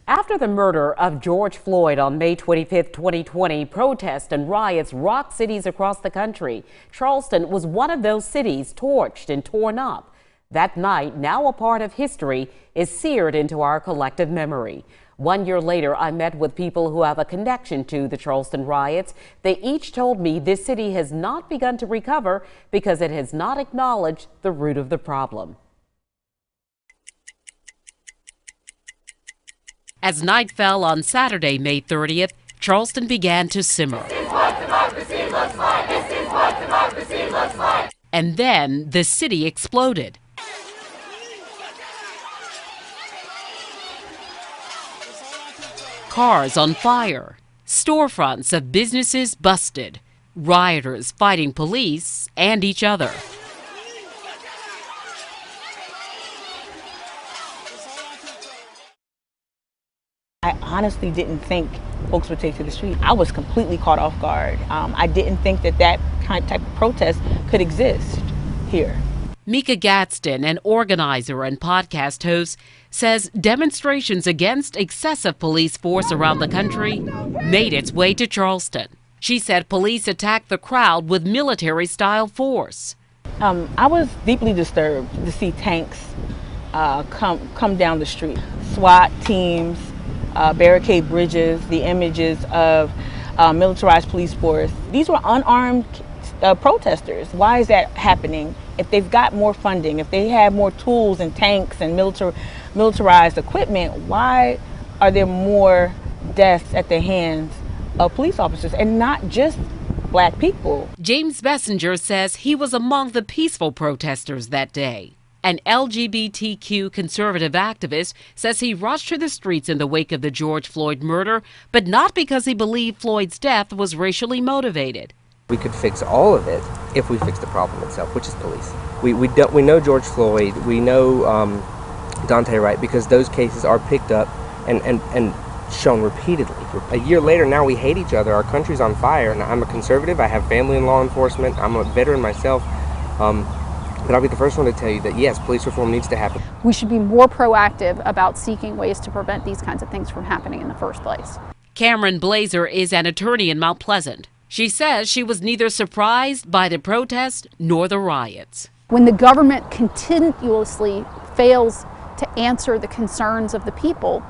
After the murder of George Floyd on May 25, 2020, protests and riots rocked cities across the country. Charleston was one of those cities torched and torn up. That night, now a part of history, is seared into our collective memory. 1 year later, I met with people who have a connection to the Charleston riots. They each told me this city has not begun to recover because it has not acknowledged the root of the problem. As night fell on Saturday, May 30th, Charleston began to simmer. This is what democracy looks like. This is what democracy looks like. And then the city exploded. Cars on fire, storefronts of businesses busted, rioters fighting police and each other. I honestly didn't think folks would take to the street. I was completely caught off guard. I didn't think that type of protest could exist here. Mika Gadsden, an organizer and podcast host, says demonstrations against excessive police force around the country made its way to Charleston. She said police attacked the crowd with military-style force. I was deeply disturbed to see tanks come down the street, SWAT teams, barricade bridges, the images of militarized police force. These were unarmed protesters. Why is that happening? If they've got more funding, if they have more tools and tanks and militarized equipment, why are there more deaths at the hands of police officers and not just black people? James Messenger says he was among the peaceful protesters that day. An LGBTQ conservative activist says he rushed to the streets in the wake of the George Floyd murder, but not because he believed Floyd's death was racially motivated. We could fix all of it if we fix the problem itself, which is police. We know George Floyd, we know Dante Wright, because those cases are picked up and shown repeatedly. A year later, now we hate each other. Our country's on fire, and I'm a conservative. I have family in law enforcement. I'm a veteran myself. But I'll be the first one to tell you that, yes, police reform needs to happen. We should be more proactive about seeking ways to prevent these kinds of things from happening in the first place. Cameron Blazer is an attorney in Mount Pleasant. She says she was neither surprised by the protest nor the riots. When the government continuously fails to answer the concerns of the people,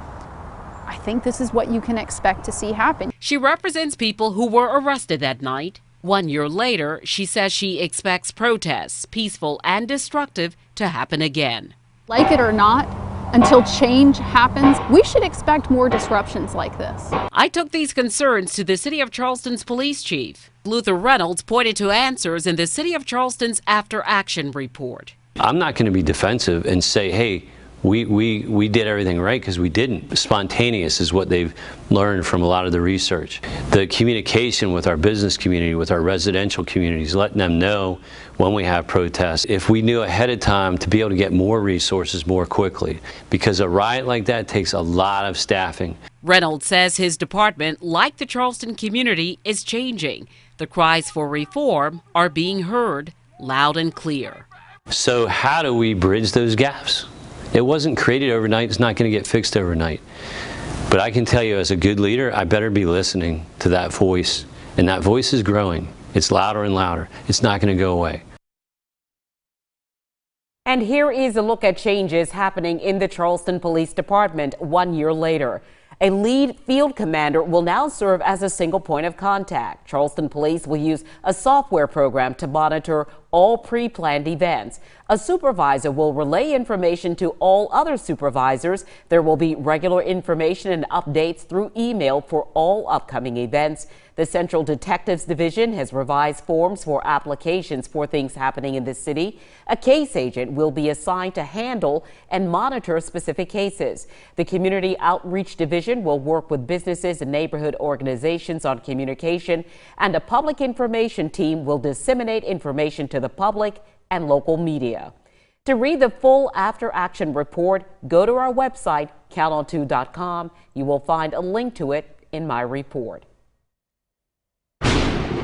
I think this is what you can expect to see happen. She represents people who were arrested that night. 1 year later, she says she expects protests, peaceful and destructive, to happen again. Like it or not, until change happens, we should expect more disruptions like this. I took these concerns to the City of Charleston's police chief. Luther Reynolds pointed to answers in the City of Charleston's After Action report. I'm not going to be defensive and say, hey, we did everything right, because we didn't. Spontaneous is what they've learned from a lot of the research. The communication with our business community, with our residential communities, letting them know when we have protests. If we knew ahead of time, to be able to get more resources more quickly, because a riot like that takes a lot of staffing. Reynolds says his department, like the Charleston community, is changing. The cries for reform are being heard loud and clear. So how do we bridge those gaps? It wasn't created overnight. It's not going to get fixed overnight. But I can tell you, as a good leader, I better be listening to that voice. And that voice is growing. It's louder and louder. It's not going to go away. And here is a look at changes happening in the Charleston Police Department 1 year later. A lead field commander will now serve as a single point of contact. Charleston Police will use a software program to monitor all pre-planned events. A supervisor will relay information to all other supervisors. There will be regular information and updates through email for all upcoming events. The Central Detectives Division has revised forms for applications for things happening in the city. A case agent will be assigned to handle and monitor specific cases. The Community Outreach Division will work with businesses and neighborhood organizations on communication, and a public information team will disseminate information to the public and local media. To read the full After Action report, go to our website, count-on2.com. You will find a link to it in my report.